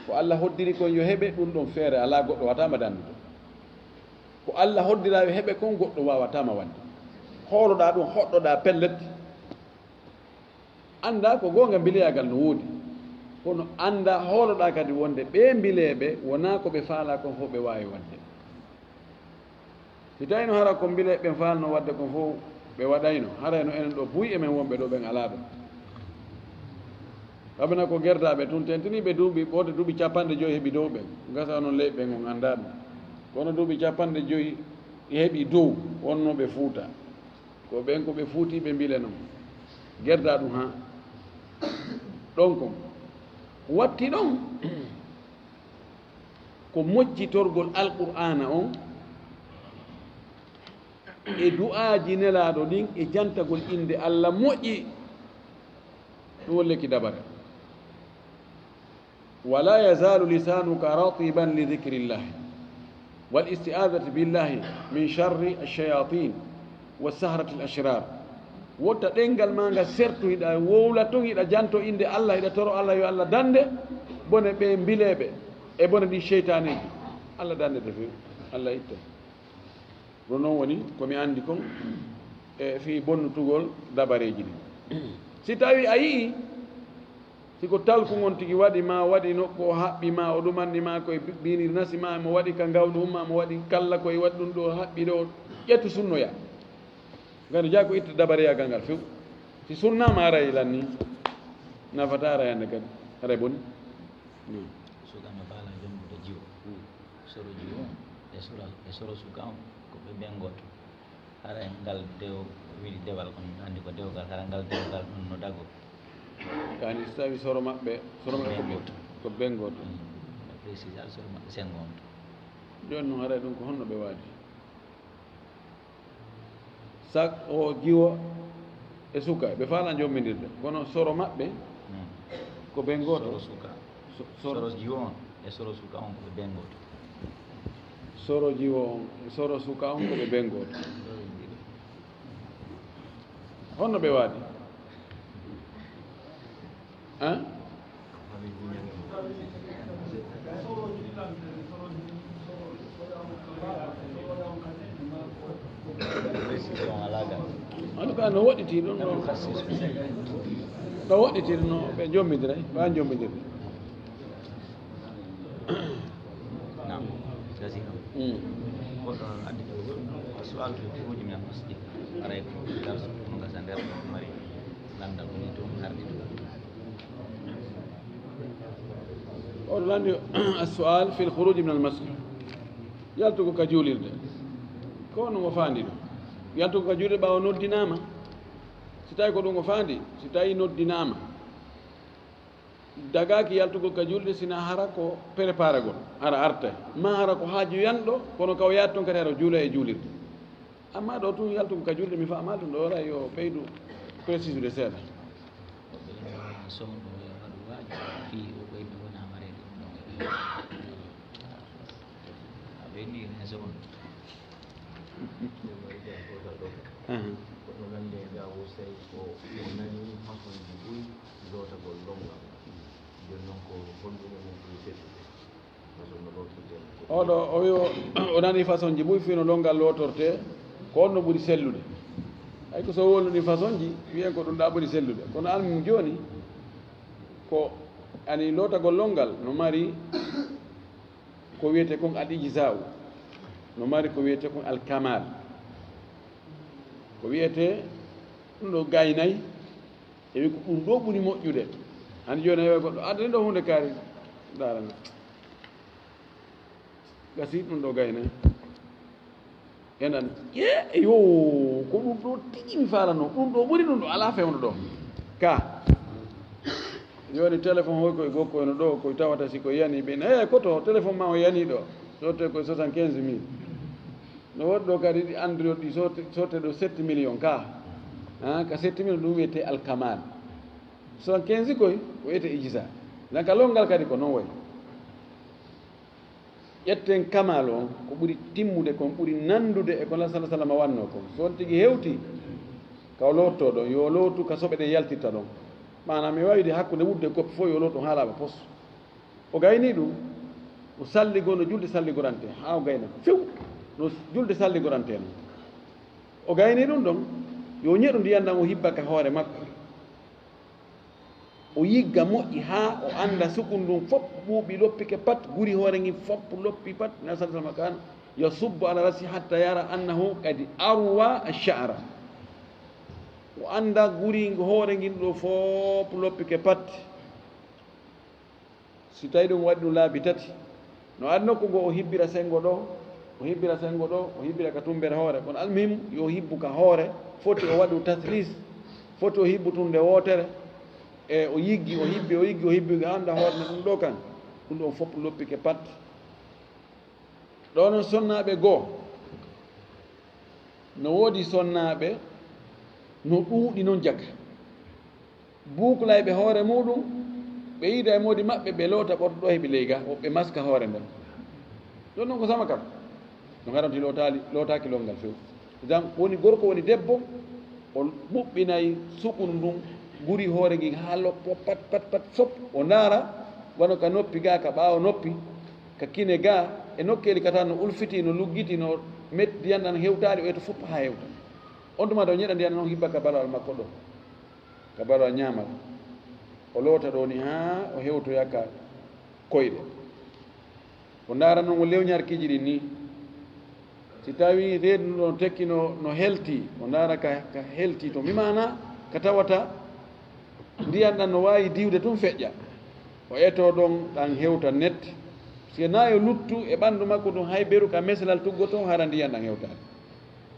ko Allah hoddiri kon yo heɓe ɗum ɗon feere ala goɗɗo watama dandude ko Allah hoddira yo heɓe kon goɗɗo wawatama wadde hooloɗa ɗum hoɗɗoɗa pellet anda ko gonga mbileyagal no woodi kono anda hooloɗa kadi wonde ɓe mbileɓe wona ko ɓe faala kon fof ɓe wawi wadde si tawino hara ko mbileɓe ɓen faalno wadde kon fof ɓe waɗayno harayno enen ɗo buy emen wonɓe ɗo ɓen ala ɗo abana ko gerdaɓe tun tentiniɓe duuɓi ɓode duuɓi 50 heeɓi dow ɓen gasa noon leyɓe ɓen on anda ɗum kono duuɓi 50 heeɓi dow wonno ɓe fuuta ko ɓen ko ɓe fuuti ɓe mbile noon gerda ɗum ha ɗon kon watti ɗon ko moƴƴitorgol alqur'ana on e du'aji nelaɗo ɗin e jantagol inde Allah moƴƴi ɗum wolleki dabare wala yazalu lisanuka ratiban li dhikrillahi wal isti'adati billahi min sharri alshayatin wasahrati alashrar wotta ɗengal ma nga sertu hiɗa wowla ton hiɗa janto inde allah hiɗa toro allah yo allah dande bone ɓe mbileɓe e bone ɗi cheytaneji allah dande de fewi allah itta ɗum noon woni komi andi kon e fi bonnutugol dabareji ɗi si tawi a yii siko talku ngon tigi waɗi ma waɗi nokku o haɓɓi ma o ɗumanni ma koye binir nasi ma mo waɗi ka gawɗo umma mo waɗi kalla koye waɗi ɗum ɗo haɓɓi ɗo ƴettu sunnoya ngano jaa ko itta dabareyagal ngal few si sunnama ara yilan ni nafata ara yande kadi ara boni sugama faala jombude jiwo soro jiwo e soro suka on ko ɓe ɓen goto hara ngal dew wiɗi dewal kon andi ko dewgal hara ngal dewgal ɗum no dago kani so tawi soro maɓɓe ko ɓen goto précise al soro maɓɓe sengo on joni noon haray ɗum ko honno ɓe waadi sak o jiwo e suka ɓe faala jommidirde kono soro maɓɓe ko ɓen goto soro jiwo on e soro suka on ko ɓe ɓen goto soro jiwo on e soro suka on ko ɓe ɓen goto honno ɓe waadi han en tout cas no woɗɗiti ɗum no woɗɗitiri no ɓe jommidiray ɓa jommidirde nam gasi kam goɗɗo noon addi so altu fuuji men masɗi aray ko dal no gasa nder ko mari landal woni toon hardi ɗum oɗo landi assual fi lkhuruji min almasjid yaltugo ka juulirde ko no mo faandi ɗum yaltugo ka juulirde ɓaawa noddinama si tawi ko ɗum o faandi si tawi noddinama dagaki yaltugo ka juulirde sina hara ko préparé gol ara arta ma hara ko haaju yanɗo kono kaw yaat toon kadi hara juula e juulirde amma ɗo tun yaltugo ka juulirde mi faama ɗum ɗo wara yo ɓeydu précisude seeɗa somo ɗum yo waɗu waaji fi o ɓeydu wona marede a ɓeyni hen somo kono nande gawo sey ko nani façonji ɓuy lotagol longal jon noon ko honɗume mum ɓuuri seddude façon no lotirte oɗo o wi o nani façon ji ɓuy fino longal lotorte ko on no ɓuuri sellude hay ko so wolnuni façon ji wiyen ko ɗum ɗa ɓuuri sellude kono almum joni ko ani lotagol longal no mari ko wiyete kon al ijza'u no mari ko wiyete kon al kamal ko wiyete ɗum ɗo gaynayi e wi ko ɗum ɗo ɓuri moƴƴude hani joni heewe goɗɗo addani ɗo hunde kaari darana gasi ɗum ɗo gaynayi enan yo ko ɗum ɗo tigi mi falano ɗum ɗo ɓuri ɗum ɗo ala fewno ɗo ka joni téléphone hoy koye gokkoyno ɗo koye tawata siko yani ɓen koto téléphone ma o yani ɗo sotte koye 75 000 no woɗɗo kadi ɗi android ɗi sotte ɗo 7 millions ka ka 7 millions ɗum wiyete alkamal 75 koye ko wiyete ijisa donc longal kadi ko noon way ƴetten kamal on ko ɓuri timmude kon ɓuri nandude e ko sa sallam wanno kon son tigi hewti kaw lotto ɗon yo lootu ka soɓe ɗe yaltitta ɗon manam mi wawide hakkude wudde koppi fof yo looto haalaɓa pos o gayni ɗum o salligo no julde salligorante ha o gayna ko few no julde salligorante no o gayni ɗum ɗon yo ñeɗu ndiyandam o hibbaka hoore makko o yigga moƴƴi ha o anda sukun ɗum fof ɓuuɓi loppike pat guri hoore ngi fof loppi pat na sa sallam kan yo subbo ala rasi hatta yara annahu kadi arwa ash-sha'ra o anda guri hoore ngin ɗo fof loppike pat si tawi ɗum waɗi ɗum laabi tati no ari nokku ngo o hibbira sengo ɗo o hibbira sengo ɗo o hibbira ka tumbere hoore kono almuhim yo hibbu ka hoore foti o waɗu taslis foti o hibbu tunde wootere e o yiggi o hibbi o anda hoore ɗum ɗo kan ɗum ɗon fof loppike pat ɗo noon sonnaɓe goo no woodi sonnaɓe no ɗuuɗi noon jaka buuklayɓe hoore muɗum ɓe yiida e moodi maɓɓe ɓe loota ɓorto ɗo heɓi leyga woɓɓe maska hoore nden ɗon noon ko sama kam no garanti lootaki longal few jam woni gorko woni debbo o ɓuɓɓinayi suɓunu ndun guri hoore gi haa loppo pat pat pat fop o ndaara wano ka noppi ga ka ɓaawo noppi ka kine ga e nokkeli kata no ulfiti no luggiti no metti ndiyan ɗan hewtaali o eto foppa haa hewta on tuma to ñeɗa ndiyan noon hibba ka balawal makko ɗo ka balawal ñaamal o loota ɗo ni haa o hewtoya ka koyɗe o ndaara noon o lewñarkiji ɗin ni si tawi reedu ɗo tekki no helti o ndaara ka helti to mimana ka tawata ndiyan ɗan no waawi diwde tun feƴƴa o eto ɗon ɗan hewta net si na yo luttu e ɓanndu makko ɗum hay beru ka meslal tuggoto hara ndiyan ɗan hewtade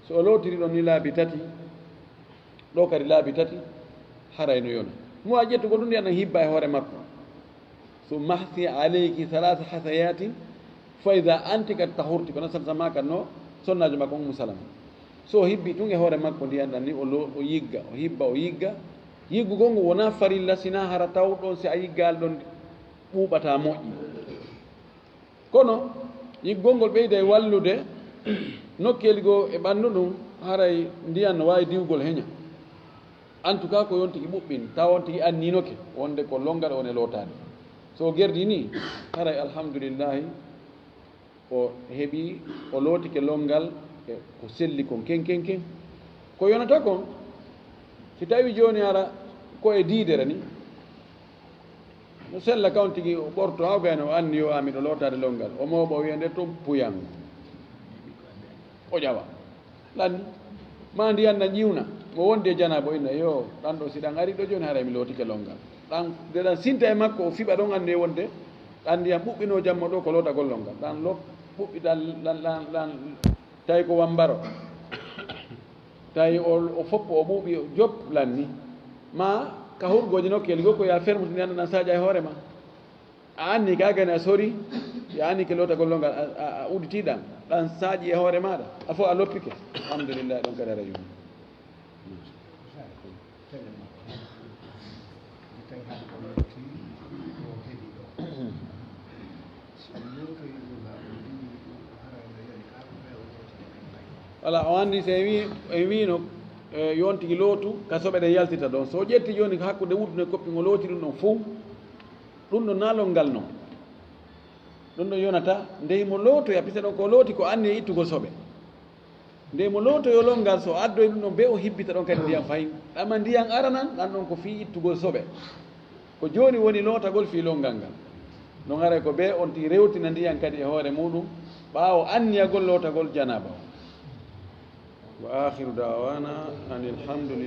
so o lootiri ɗon ni laabi tati ɗo kadi laabi tati haray no yona mo a ƴettugo ɗum ndiyan ɗan hibba e hoore makko so mahsi aleyki halasa hasayatin fa ida anti kadi tahurti kono samsama kad no sonnajo makko ummu salama so hibbi ɗum e hoore makko ndiyan ɗan ni o yigga o hibba o yigga yiggugol ngu wona farilla sina hara taw ɗon si a yiggal ɗon ɓuuɓata moƴƴi kono yiggol ngol ɓeyda e wallude nokkeli goo e ɓanndu ɗum haray ndiyan no waawi diwgol heña en tout cas ko yon tigi ɓuɓɓin taw on tigi anninoke wonde ko longal on e lootaade so gerdi ni haray alhamdulillahi o heɓi o lootike longal e ko selli kon ken ko yonata kon si tawi jooni ara ko e diidere ni no sella kawn tigi o ɓorto haw gayno o anni yo amiɗo lootade longal o mawɓo o wiyande to puyan o ƴawa lanni ma ndiyan na ƴiwna mo wondi e janabo inna yo ɗan ɗo si ɗan ari ɗo jooni haray mi lootike longal ɗan nde ɗan sinta e makko o fiɓa ɗon anndi e wonde ɗan ndiyan ɓuɓɓino jamma ɗo ko lootagol longal ɗan ɓuɓɓi ɗan tawi ko wambaro tawi o foppo o ɓuuɓi job lanni ma ka hurgoji nokkeli goo ko ya fermude ndi anndan sadia e hoore ma a anni ka gani a sori ya anni ke lootagol longal a udditiɗan ɗan saaƴi e hoore maɗa a fof a loppike alhamdulillah ɗon kadi ara yumni voilà o anndi so en wino yon tigi lootu ka soɓe ɗen yaltita ɗon so ƴetti joni hakkude wurduno e koppi ngo looti ɗum ɗon fof ɗum ɗo naalol ngal noon ɗum ɗo yonata ndey mo lootoya pise ɗon ko looti ko anni e ittugol soɓe ndey mo lootoyolol ngal so addoye ɗum ɗon be o hibbita ɗon kadi ndiyam fayin ɗama ndiyan aranan ɗan ɗon ko fii ittugol soɓe ko joni woni lootagol fii longal ngal non aray ko ɓe on tigi rewtina ndiyan kadi e hoore muɗum ɓaawo anniyagol lootagol janaba o wa akhiru dawana an alhamdulillah